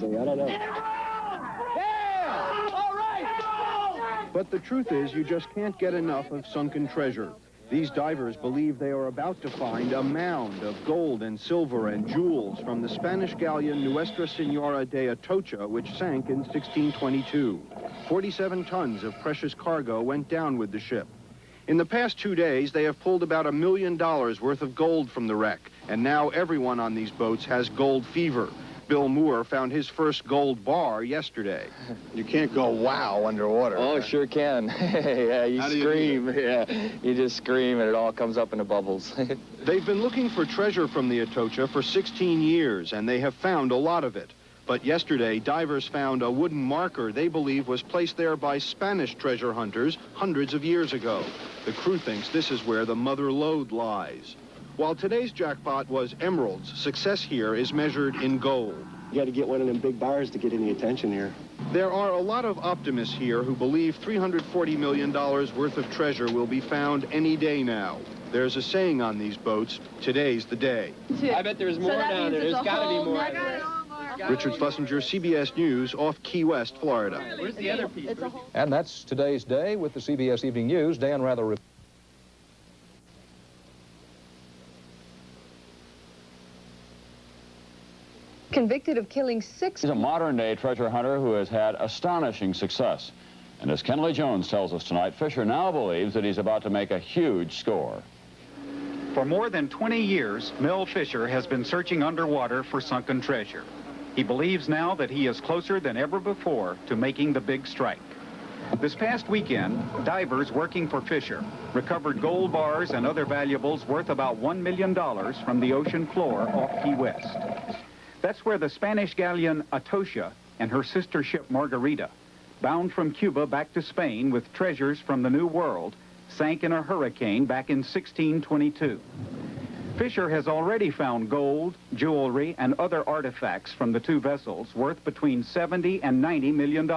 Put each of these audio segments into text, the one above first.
I don't know. Yeah! All right! But the truth is, you just can't get enough of sunken treasure. These divers believe they are about to find a mound of gold and silver and jewels from the Spanish galleon Nuestra Senora de Atocha, which sank in 1622. 47 tons of precious cargo went down with the ship. In the past 2 days, they have pulled about $1 million worth of gold from the wreck, and now everyone on these boats has gold fever. Bill Moore found his first gold bar yesterday. You can't go wow underwater. Oh, right? sure can. Yeah, you scream. Yeah, you just scream and it all comes up into bubbles. They've been looking for treasure from the Atocha for 16 years, and they have found a lot of it. But yesterday, divers found a wooden marker they believe was placed there by Spanish treasure hunters hundreds of years ago. The crew thinks this is where the mother lode lies. While today's jackpot was emeralds, success here is measured in gold. You got to get one of them big bars to get any attention here. There are a lot of optimists here who believe $340 million worth of treasure will be found any day now. There's a saying on these boats, today's the day. I bet there's more down there. There's got to be more. Richard Schlesinger, CBS News, off Key West, Florida. Where's the other piece? And that's today's day with the CBS Evening News. Dan Rather. Convicted of killing 6. He's a modern-day treasure hunter who has had astonishing success. And as Kenley Jones tells us tonight, Fisher now believes that he's about to make a huge score. For more than 20 years, Mel Fisher has been searching underwater for sunken treasure. He believes now that he is closer than ever before to making the big strike. This past weekend, divers working for Fisher recovered gold bars and other valuables worth about $1 million from the ocean floor off Key West. That's where the Spanish galleon Atocha and her sister ship Margarita, bound from Cuba back to Spain with treasures from the New World, sank in a hurricane back in 1622. Fisher has already found gold, jewelry, and other artifacts from the two vessels worth between $70 and $90 million.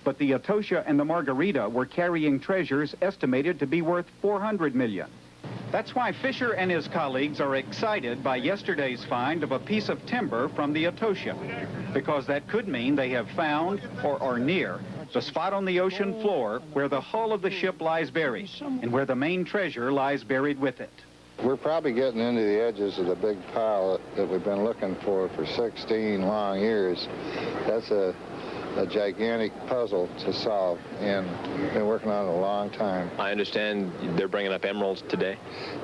But the Atocha and the Margarita were carrying treasures estimated to be worth $400 million. That's why Fisher and his colleagues are excited by yesterday's find of a piece of timber from the Atocha, because that could mean they have found, or are near, the spot on the ocean floor where the hull of the ship lies buried, and where the main treasure lies buried with it. We're probably getting into the edges of the big pile that we've been looking for 16 long years. That's a gigantic puzzle to solve, and been working on it a long time. I understand they're bringing up emeralds today?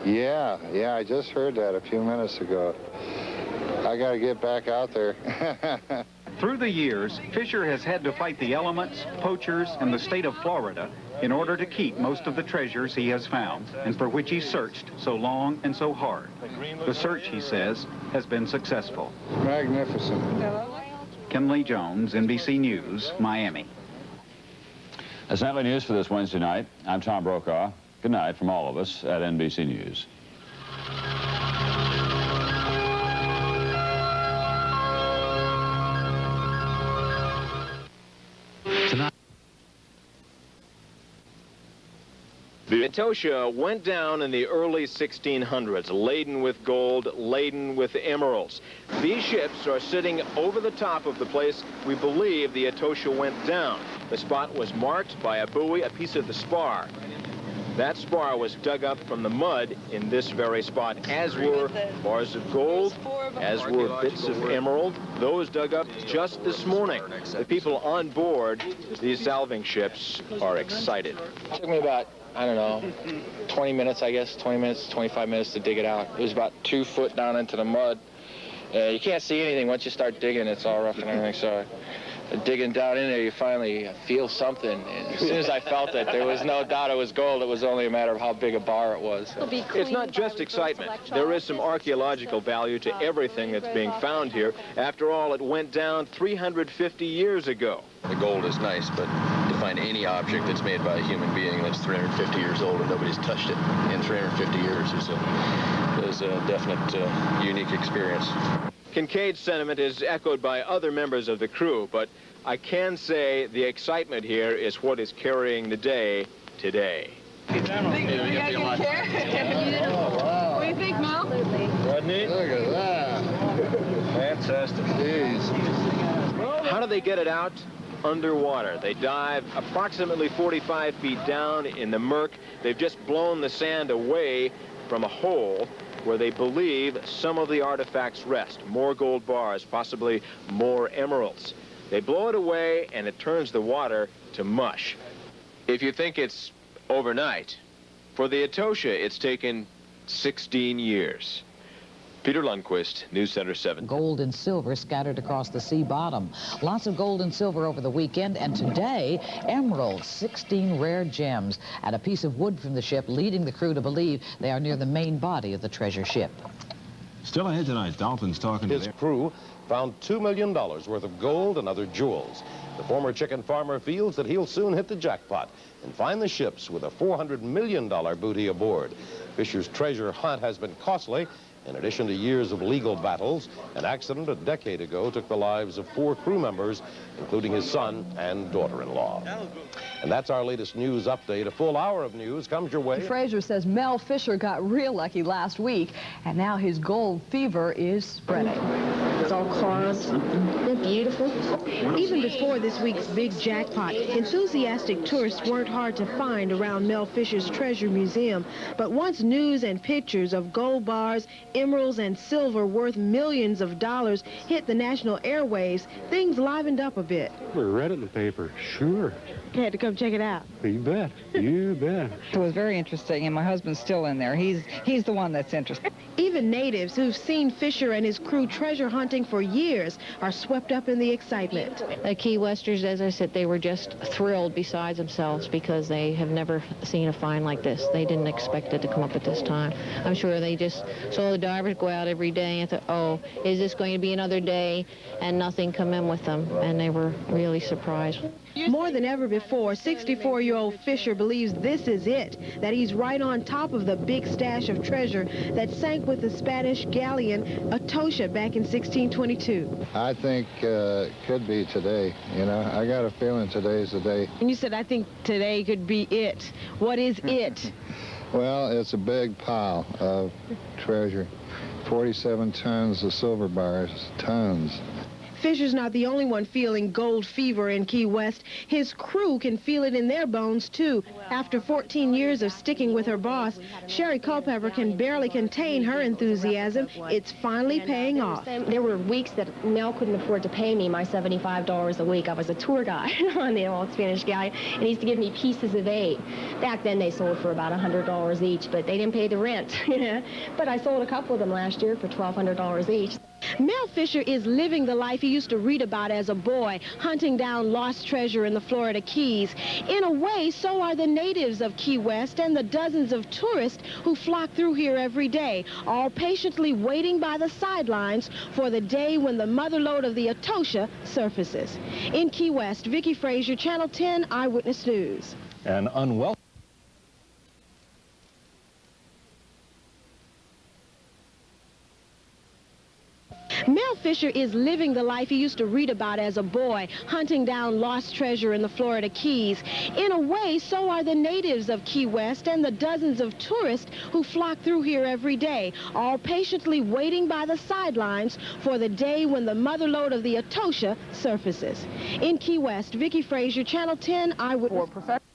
Yeah, I just heard that a few minutes ago. I got to get back out there. Through the years, Fisher has had to fight the elements, poachers, and the state of Florida in order to keep most of the treasures he has found, and for which he searched so long and so hard. The search, he says, has been successful. Magnificent. Kenley Jones, NBC News, Miami. That's nightly news for this Wednesday night. I'm Tom Brokaw. Good night from all of us at NBC News. Tonight, the Atocha went down in the early 1600s, laden with gold, laden with emeralds. These ships are sitting over the top of the place we believe the Atocha went down. The spot was marked by a buoy, a piece of the spar. That spar was dug up from the mud in this very spot, as were bars of gold, as were bits of emerald. Those dug up just this morning. The people on board these salving ships are excited. It took me about, I don't know, 20 minutes, I guess, 20 minutes, 25 minutes to dig it out. It was about 2 foot down into the mud. You can't see anything once you start digging. It's all rough and everything, so digging down in there, you finally feel something. And as soon as I felt it, there was no doubt it was gold. It was only a matter of how big a bar it was. It's not just excitement. There is some archaeological value to everything that's being found here. After all, it went down 350 years ago. The gold is nice, but to find any object that's made by a human being that's 350 years old and nobody's touched it in 350 years is a definite unique experience. Kincaid's sentiment is echoed by other members of the crew, but I can say the excitement here is what is carrying the day today. What do you think, Mel? Look at that. Fantastic. Jeez. do they get it out? Underwater. They dive approximately 45 feet down in the murk. They've just blown the sand away from a hole where they believe some of the artifacts rest. More gold bars, possibly more emeralds. They blow it away and it turns the water to mush. If you think it's overnight, for the Atocha, it's taken 16 years. Peter Lundquist, News Center 7. Gold and silver scattered across the sea bottom. Lots of gold and silver over the weekend, and today, emeralds, 16 rare gems, and a piece of wood from the ship, leading the crew to believe they are near the main body of the treasure ship. Still ahead tonight, Dolphins talking to his crew found $2 million worth of gold and other jewels. The former chicken farmer feels that he'll soon hit the jackpot and find the ships with a $400 million booty aboard. Fisher's treasure hunt has been costly. In addition to years of legal battles, an accident a decade ago took the lives of 4 crew members, including his son and daughter-in-law. And that's our latest news update. A full hour of news comes your way. Fraser says Mel Fisher got real lucky last week, and now his gold fever is spreading. It's all carved. They're beautiful. Even before this week's big jackpot, enthusiastic tourists weren't hard to find around Mel Fisher's Treasure Museum. But once news and pictures of gold bars, emeralds, and silver worth millions of dollars hit the national airwaves, things livened up a bit. We read it in the paper, sure. You had to come check it out. You bet, you bet. It was very interesting, and my husband's still in there. He's the one that's interested. Even natives who've seen Fisher and his crew treasure hunting for years are swept up in the excitement. The Key Westers, as I said, they were just thrilled besides themselves because they have never seen a find like this. They didn't expect it to come up at this time. I'm sure they just saw the divers go out every day and thought, oh, is this going to be another day? And nothing come in with them, and they were really surprised. More than ever before, 64-year-old Fisher believes this is it, that he's right on top of the big stash of treasure that sank with the Spanish galleon Atocha back in 1622. I think could be today. You know, I got a feeling today's the day. And you said, I think today could be it. What is it? Well, it's a big pile of treasure. 47 tons of silver bars, tons. Fisher's not the only one feeling gold fever in Key West. His crew can feel it in their bones, too. After 14 years of sticking with her boss, Sherry Culpepper can barely contain her enthusiasm. It's finally paying off. There were weeks that Mel couldn't afford to pay me my $75 a week. I was a tour guide on the old Spanish galleon, and he used to give me pieces of 8. Back then, they sold for about $100 each, but they didn't pay the rent. But I sold a couple of them last year for $1,200 each. Mel Fisher is living the life he used to read about as a boy, hunting down lost treasure in the Florida Keys. In a way, so are the natives of Key West and the dozens of tourists who flock through here every day, all patiently waiting by the sidelines for the day when the mother lode of the Atocha surfaces. In Key West, Vicki Frazier, Channel 10 Eyewitness News. An unwelcome Mel Fisher is living the life he used to read about as a boy, hunting down lost treasure in the Florida Keys. In a way, so are the natives of Key West and the dozens of tourists who flock through here every day, all patiently waiting by the sidelines for the day when the mother lode of the Atocha surfaces. In Key West, Vicki Frazier, Channel 10 Eyewitness.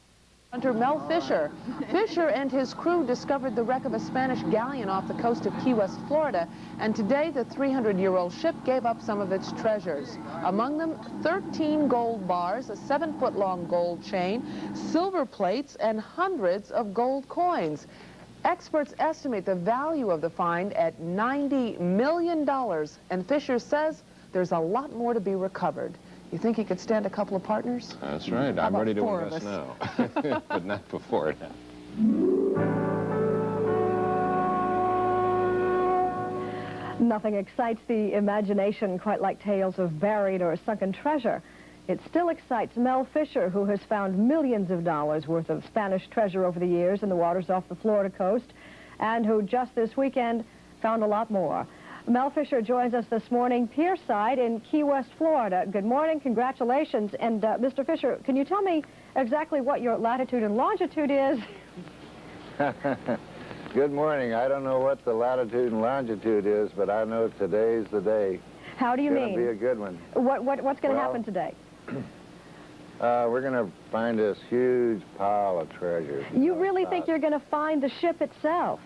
Hunter Mel Fisher. Fisher and his crew discovered the wreck of a Spanish galleon off the coast of Key West, Florida, and today the 300-year-old ship gave up some of its treasures. Among them, 13 gold bars, a 7-foot-long gold chain, silver plates, and hundreds of gold coins. Experts estimate the value of the find at $90 million, and Fisher says there's a lot more to be recovered. You think he could stand a couple of partners? That's right. I'm ready to invest now, but not before that. Nothing excites the imagination quite like tales of buried or sunken treasure. It still excites Mel Fisher, who has found millions of dollars worth of Spanish treasure over the years in the waters off the Florida coast, and who just this weekend found a lot more. Mel Fisher joins us this morning, pierside in Key West, Florida. Good morning, congratulations. And Mr. Fisher, can you tell me exactly what your latitude and longitude is? Good morning. I don't know what the latitude and longitude is, but I know today's the day. How do you mean? It's going to be a good one. What's going to happen today? We're going to find this huge pile of treasure. You really think you're going to find the ship itself?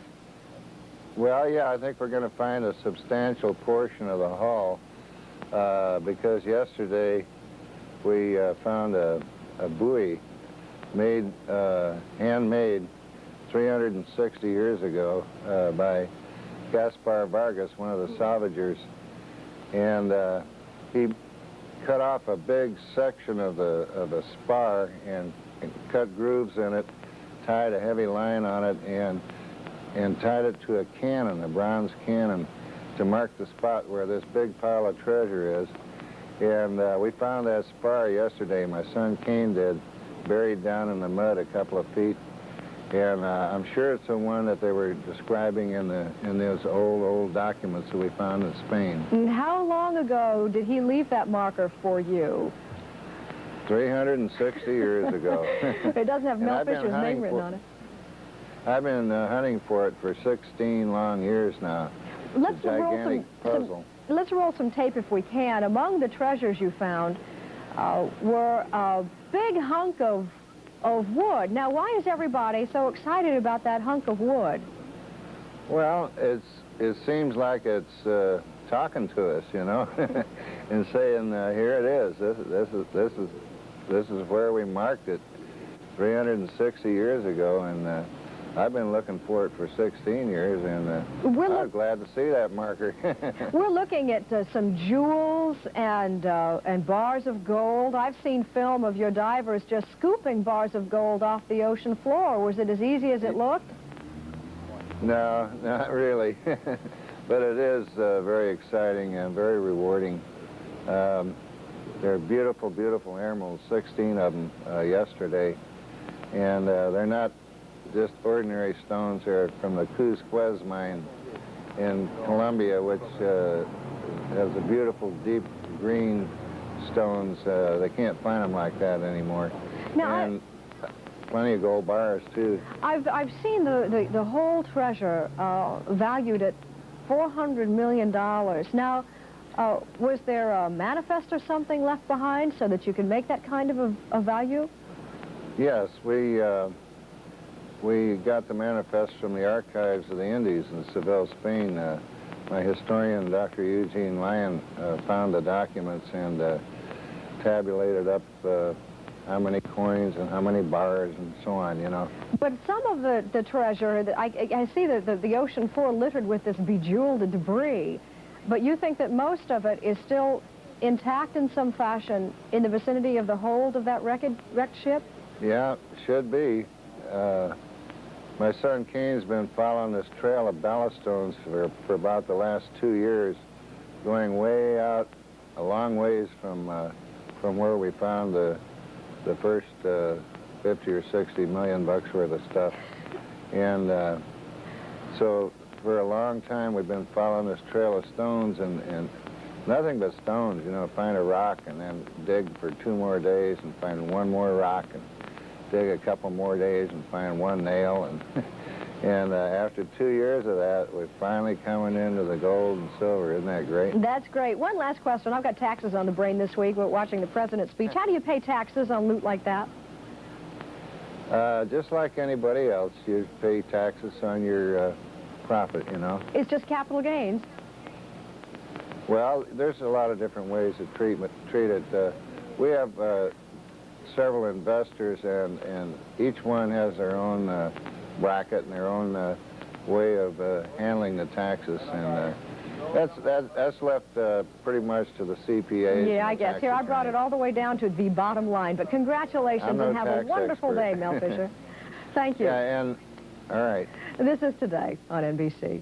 Well, yeah, I think we're going to find a substantial portion of the hull because yesterday we found a buoy made, handmade 360 years ago by Gaspar Vargas, one of the salvagers, and he cut off a big section of the spar and cut grooves in it, tied a heavy line on it, and tied it to a cannon, a bronze cannon, to mark the spot where this big pile of treasure is. And we found that spar yesterday, my son Kane did, buried down in the mud a couple of feet. And I'm sure it's the one that they were describing in those old documents that we found in Spain. And how long ago did he leave that marker for you? 360 years ago. It doesn't have Mel Fisher's name written on it. I've been hunting for it for 16 long years now. Let's it's a gigantic puzzle. Let's roll some tape if we can. Among the treasures you found were a big hunk of wood. Now, why is everybody so excited about that hunk of wood? Well, it seems like it's talking to us, you know, and saying, here it is. This is where we marked it 360 years ago, and I've been looking for it for 16 years, and I'm glad to see that marker. We're looking at some jewels and bars of gold. I've seen film of your divers just scooping bars of gold off the ocean floor. Was it as easy as it looked? No, not really. But it is very exciting and very rewarding. They're beautiful, beautiful emeralds, 16 of them yesterday. And they're not just ordinary stones. They're from the Cusquez mine in Colombia, which has a beautiful deep green stones. They can't find them like that anymore. Now, and plenty of gold bars too. I've seen the whole treasure valued at $400 million. Now, was there a manifest or something left behind so that you could make that kind of a value? Yes, we got the manifest from the archives of the Indies in Seville, Spain. My historian, Dr. Eugene Lyon, found the documents and tabulated up how many coins and how many bars and so on, you know. But some of the treasure, I see the ocean floor littered with this bejeweled debris, but you think that most of it is still intact in some fashion in the vicinity of the hold of that wrecked ship? Yeah, should be. My son Kane's been following this trail of ballast stones for about the last 2 years, going way out, a long ways from where we found the first 50 or 60 million bucks worth of stuff. And so for a long time we've been following this trail of stones and nothing but stones, you know, find a rock and then dig for 2 more days and find 1 more rock and dig a couple more days and find 1 nail, and after 2 years of that, we're finally coming into the gold and silver. Isn't that great? That's great. One last question. I've got taxes on the brain this week. We're watching the president's speech. How do you pay taxes on loot like that? Just like anybody else, you pay taxes on your profit, you know. It's just capital gains. Well, there's a lot of different ways to treat it. We have several investors, and each one has their own bracket and their own way of handling the taxes, and that's left pretty much to the CPAs. Yeah, I guess. Here, I brought it all the way down to the bottom line, but congratulations and have a wonderful day, Mel Fisher. Thank you. Yeah, and all right. This is Today on NBC.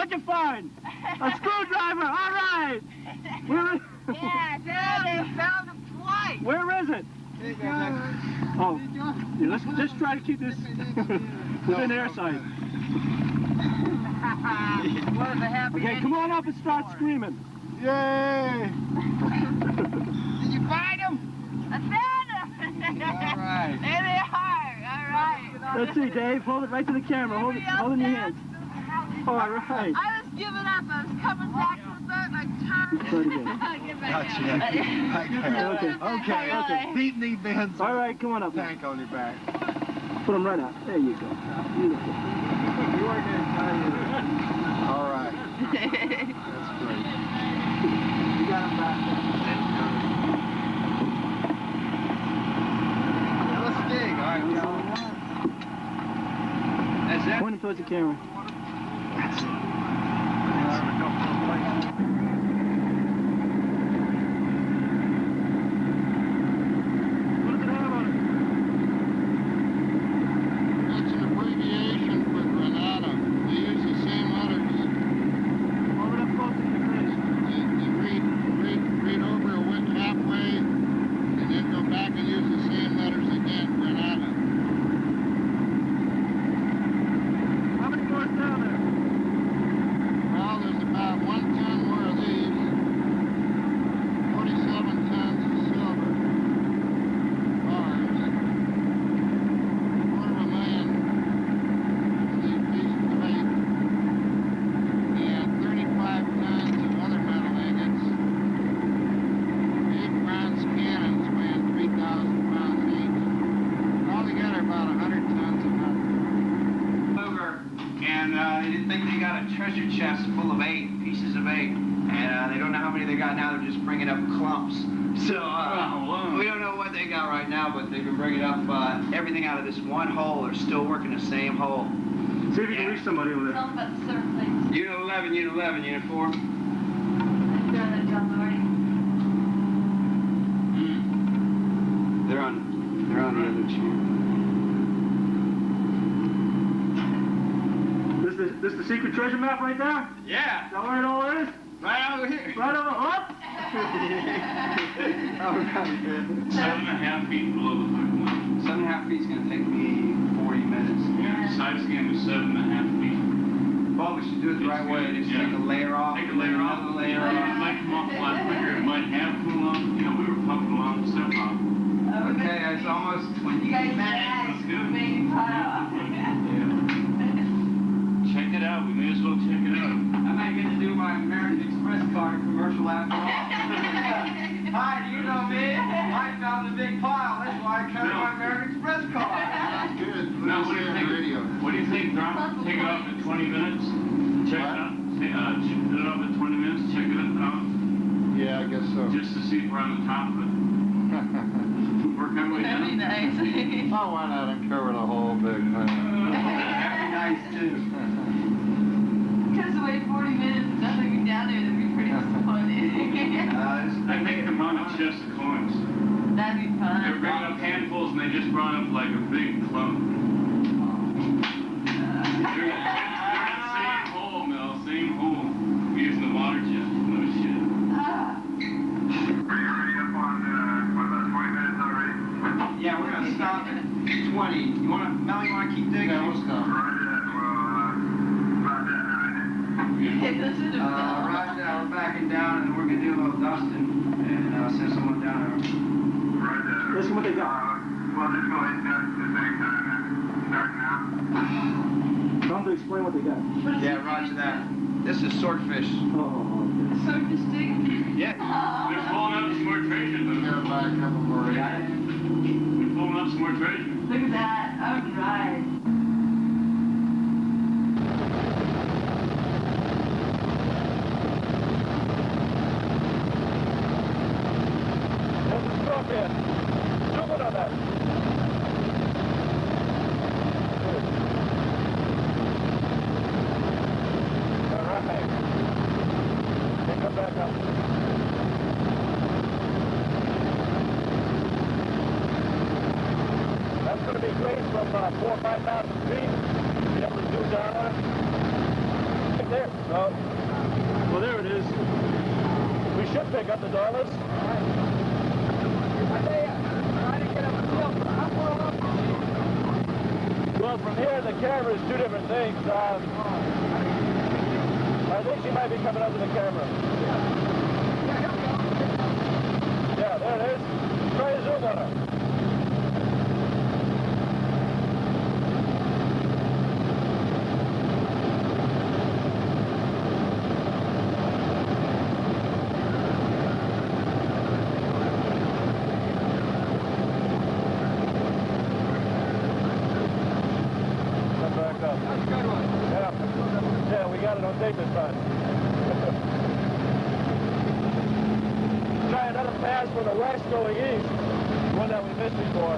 What'd you find? A screwdriver. All right. Where is? Yeah, they found him twice. Where is it? Oh, yeah, let's try to keep this within airsight. What is a happy Okay, come on up and start screaming. Yay! Did you find him? I found him. All right. There they are. All right. Let's see, Dave. Hold it right to the camera. Hold it in your hands. All right. I was giving up. I was coming back to the boat and I turned. Okay. Beating these bends. All right, come on up. Tank on your back. Put them right out. There you go. Beautiful. All right. That's great. You got him back. Now let's dig. All right, that's it. Point him towards the camera. That's it. Treasure chest full of 8 pieces of 8, and they don't know how many they got now. They're just bringing up clumps. So we don't know what they got right now, but they've been bringing up everything out of this one hole. They're still working the same hole. See if you can reach somebody over there. Unit 11, Unit 11, Unit 4. They're on the other chair. This the secret treasure map right there? Yeah. Is that where it all is? Right over here. Right over, up? All right, man. 7.5 feet below the hook line. 7.5 feet is going to take me 40 minutes. Yeah, side scan was 7.5 feet. Well, we should do it the right way. Just take a layer off. Take a layer off. Another layer off. It might come off a lot quicker. It might have cooled off. You know, we were pumping along the step off. Okay, it's almost 20 minutes. That's good. Check it out. We may as well check it out. I might get to do my American Express card commercial after all. Hi, do you know me? I found a big pile. That's why I cut my American Express card. That's good. Now, what do you think? What do you think, Drum? Take it off at 20 minutes? Check it out. Put it off at 20 minutes. Check it out. Yeah, I guess so. Just to see if we're on the top of it. Work our way down. That'd be nice. Oh, why not uncover the whole big thing? That'd be nice, too. Because to wait 40 minutes, nothing down there, that'd be pretty disappointing. I think the amount of chests of coins. That'd be fun. They were bringing up handfuls and they just brought up like a big clump. They're in the same hole, Mel, same hole. We're using the water jet. No shit. Yeah, we're going to stop at 20. Mel, you want to keep digging? Yeah, we'll stop. Right now, we're backing down and we're going to do a little dusting and send someone down there. Listen what they got. Well, just go ahead and dust the same time and start now. Tell them to explain what they got. Yeah, roger that. This is swordfish. Oh, okay. Swordfish dig? Yeah. They're pulling up some more treasure, though. Got back up more. They're pulling up some more treasure. Look at that. All right. That's going to be great from 4,000 or 5,000 feet. Be able to do down on it. Right there. Oh. Well, there it is. We should pick up the dollars. Well, from here, the camera is two different things. I think she might be coming up to the camera. Yeah, there it is. Try to zoom on her. Yeah, we got it on tape this time. Try another pass from the west going east. One that we missed before.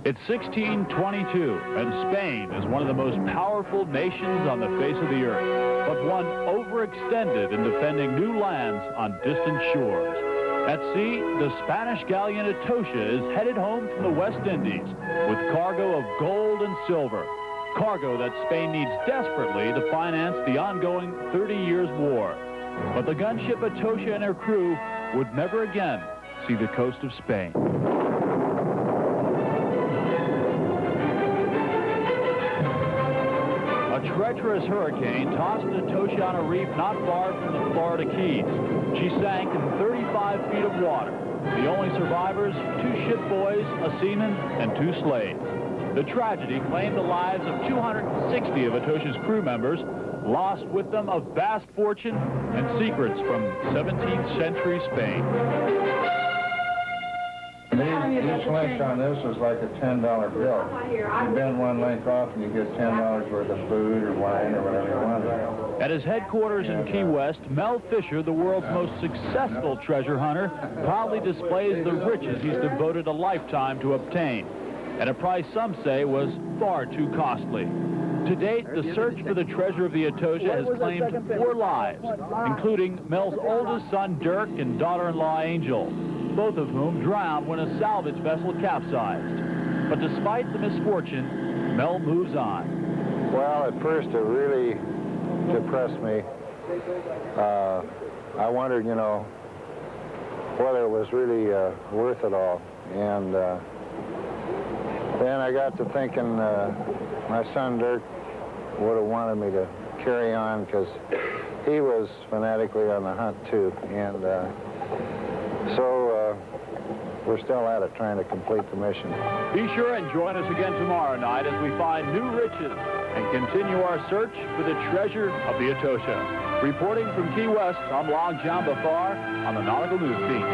It's 1622, and Spain is one of the most powerful nations on the face of the earth, but one overextended in defending new lands on distant shores. At sea, the Spanish galleon Atocha is headed home from the West Indies with cargo of gold and silver, cargo that Spain needs desperately to finance the ongoing 30 Years' War. But the gunship Atocha and her crew would never again see the coast of Spain. A treacherous hurricane tossed Atocha on a reef not far from the Florida Keys. She sank in 35 feet of water. The only survivors, 2 ship boys, a seaman, and 2 slaves. The tragedy claimed the lives of 260 of Atocha's crew members, lost with them a vast fortune and secrets from 17th century Spain. Each length on this was like a $10 bill. You bend one length off and you get $10 worth of food or wine or whatever you wanted. At his headquarters in Key West, Mel Fisher, the world's most successful treasure hunter, proudly displays the riches he's devoted a lifetime to obtain, at a price some say was far too costly. To date, the search for the treasure of the Atocha has claimed 4 lives, including Mel's oldest son, Dirk, and daughter-in-law, Angel, both of whom drowned when a salvage vessel capsized. But despite the misfortune, Mel moves on. Well, at first it really depressed me. I wondered, you know, whether it was really worth it all. And then I got to thinking my son Dirk would have wanted me to carry on because he was fanatically on the hunt too. And so we're still at it trying to complete the mission. Be sure and join us again tomorrow night as we find new riches and continue our search for the treasure of the Atocha. Reporting from Key West, I'm Long John Bafar on the Nautical News Team.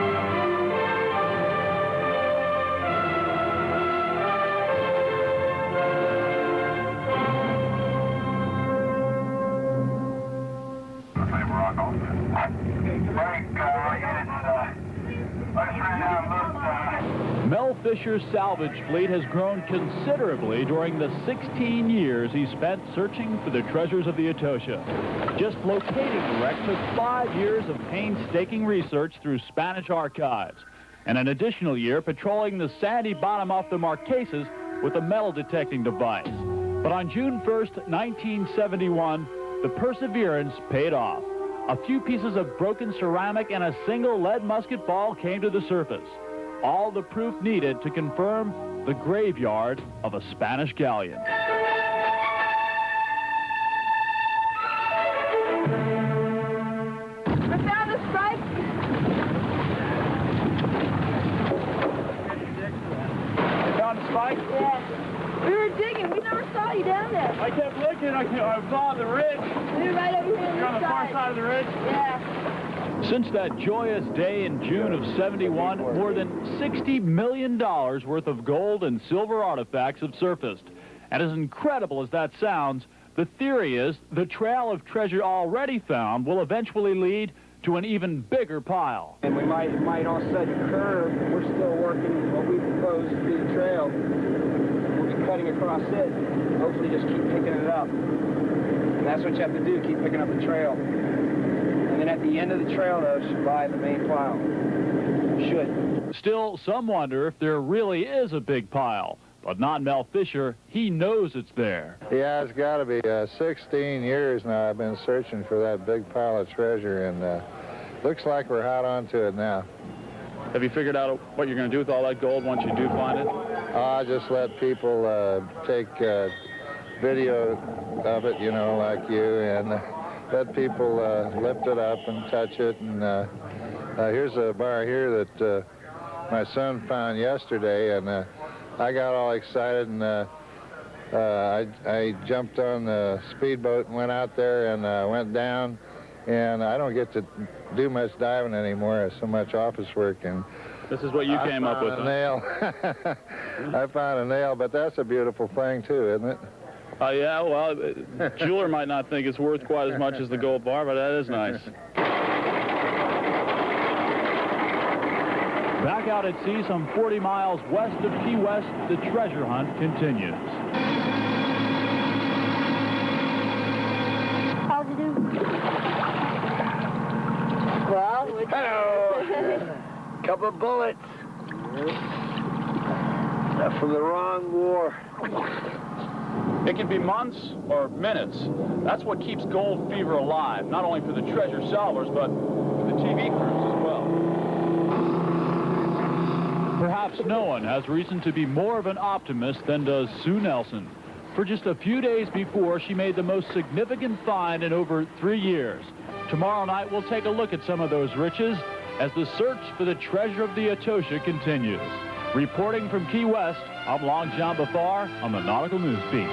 Mel Fisher's salvage fleet has grown considerably during the 16 years he spent searching for the treasures of the Atocha. Just locating the wreck took 5 years of painstaking research through Spanish archives, and an additional year patrolling the sandy bottom off the Marquesas with a metal detecting device. But on June 1st, 1971, the perseverance paid off. A few pieces of broken ceramic and a single lead musket ball came to the surface. All the proof needed to confirm the graveyard of a Spanish galleon. I found a strike. You found a spike? Yeah. We were digging. We never saw you down there. I kept looking. I saw the ridge. You're right over here. You're on the far side of the ridge? Yeah. Since that joyous day in June of '71, more than $60 million worth of gold and silver artifacts have surfaced. And as incredible as that sounds, the theory is the trail of treasure already found will eventually lead to an even bigger pile. And we might all of a sudden curve. We're still working what we propose to be the trail. We'll be cutting across it. Hopefully just keep picking it up. And that's what you have to do, keep picking up the trail. And then at the end of the trail, though, should lie the main pile. Should. Still, some wonder if there really is a big pile. But not Mel Fisher. He knows it's there. Yeah, it's got to be 16 years now I've been searching for that big pile of treasure, and looks like we're hot onto it now. Have you figured out what you're going to do with all that gold once you do find it? I'll just let people take video of it, you know, like you, and let people lift it up and touch it. And here's a bar here that my son found yesterday, and I got all excited, and I jumped on the speedboat and went out there and went down, and I don't get to do much diving anymore. It's so much office work. And this is what you came up with. I found a nail. I found a nail, but that's a beautiful thing too, isn't it? Yeah, well, jeweler might not think it's worth quite as much as the gold bar, but that is nice. Back out at sea some 40 miles west of Key West, the treasure hunt continues. How'd you do? Well, hello. Couple of bullets. From the wrong war. It can be months or minutes. That's what keeps gold fever alive, not only for the treasure salvers, but for the TV crews as well. Perhaps no one has reason to be more of an optimist than does Sue Nelson. For just a few days before, she made the most significant find in over 3 years. Tomorrow night, we'll take a look at some of those riches as the search for the treasure of the Atocha continues. Reporting from Key West, I'm Long John Bafar on the Nautical News Beat.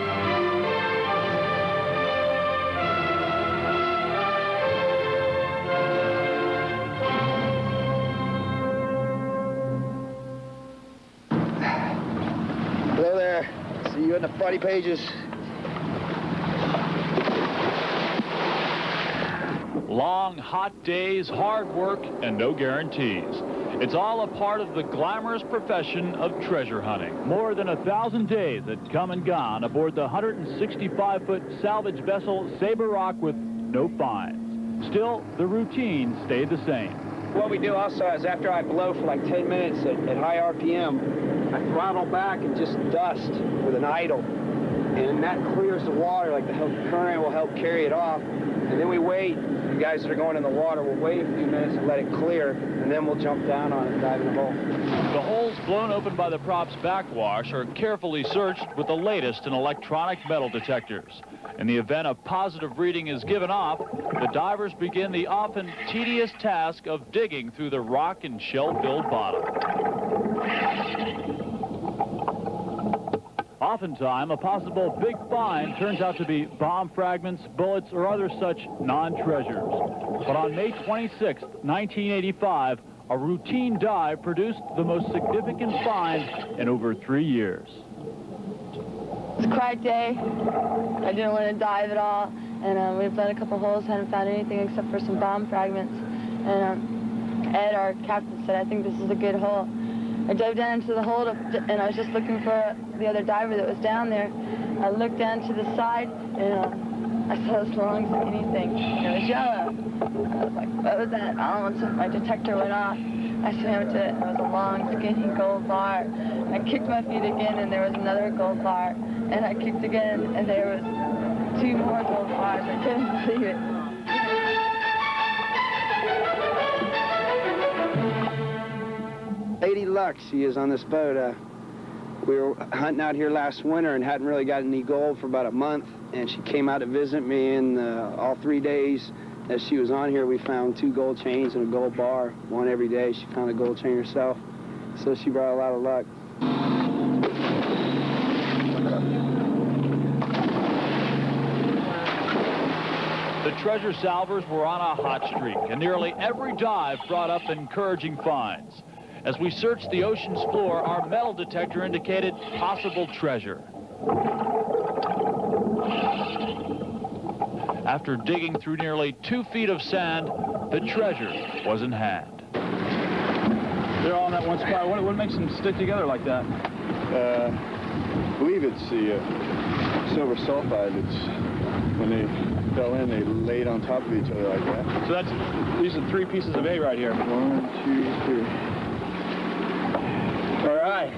Hello there. See you in the funny pages. Long, hot days, hard work, and no guarantees. It's all a part of the glamorous profession of treasure hunting. More than 1,000 days had come and gone aboard the 165-foot salvage vessel Sabre Rock with no finds. Still, the routine stayed the same. What we do also is after I blow for like 10 minutes at high RPM, I throttle back and just dust with an idle. And that clears the water, like the current will help carry it off. And then we wait. The guys that are going in the water will wait a few minutes and let it clear, and then we'll jump down on it and dive in the hole. The holes blown open by the prop's backwash are carefully searched with the latest in electronic metal detectors. In the event a positive reading is given off, the divers begin the often tedious task of digging through the rock and shell-filled bottom. Oftentimes, a possible big find turns out to be bomb fragments, bullets, or other such non-treasures. But on May 26, 1985, a routine dive produced the most significant find in over 3 years. It's a quiet day. I didn't want to dive at all, and we've done a couple holes, hadn't found anything except for some bomb fragments. And Ed, our captain, said, "I think this is a good hole." I dove down into the hole, and I was just looking for the other diver that was down there. I looked down to the side, and I saw this long, skinny thing. It was yellow. I was like, what was that? Almost my detector went off. I swam to it, and it was a long, skinny gold bar. I kicked my feet again, and there was another gold bar. And I kicked again, and there was 2 more gold bars. I couldn't believe it. Lady Luck, she is on this boat. We were hunting out here last winter and hadn't really got any gold for about a month, and she came out to visit me, and all 3 days that she was on here, we found 2 gold chains and a gold bar, one every day. She found a gold chain herself, so she brought a lot of luck. The treasure salvers were on a hot streak, and nearly every dive brought up encouraging finds. As we searched the ocean's floor, our metal detector indicated possible treasure. After digging through nearly 2 feet of sand, the treasure was in hand. They're all in that one spot. What makes them stick together like that? I believe it's the silver sulfide. It's when they fell in, they laid on top of each other like that. So these are 3 pieces of A right here. 1, 2, 3. All right.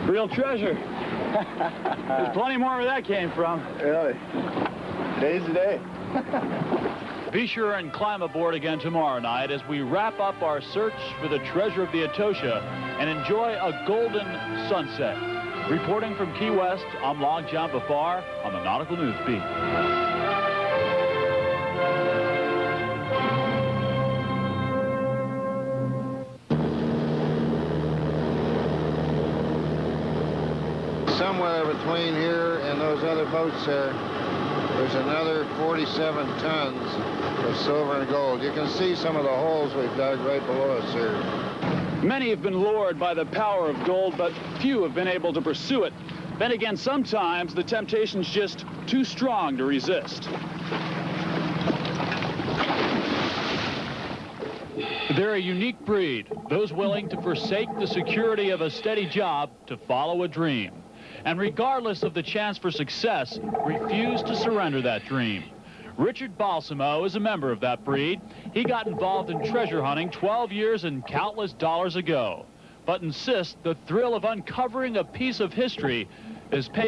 Real treasure. There's plenty more where that came from. Really? Today's the day. Be sure and climb aboard again tomorrow night as we wrap up our search for the treasure of the Atocha and enjoy a golden sunset. Reporting from Key West, I'm Long John Bafar on the Nautical News Beat. Somewhere between here and those other boats there, there's another 47 tons of silver and gold. You can see some of the holes we've dug right below us here. Many have been lured by the power of gold, but few have been able to pursue it. Then again, sometimes the temptation's just too strong to resist. They're a unique breed, those willing to forsake the security of a steady job to follow a dream. And regardless of the chance for success, refuse to surrender that dream. Richard Balsamo is a member of that breed. He got involved in treasure hunting 12 years and countless dollars ago, but insists the thrill of uncovering a piece of history is paid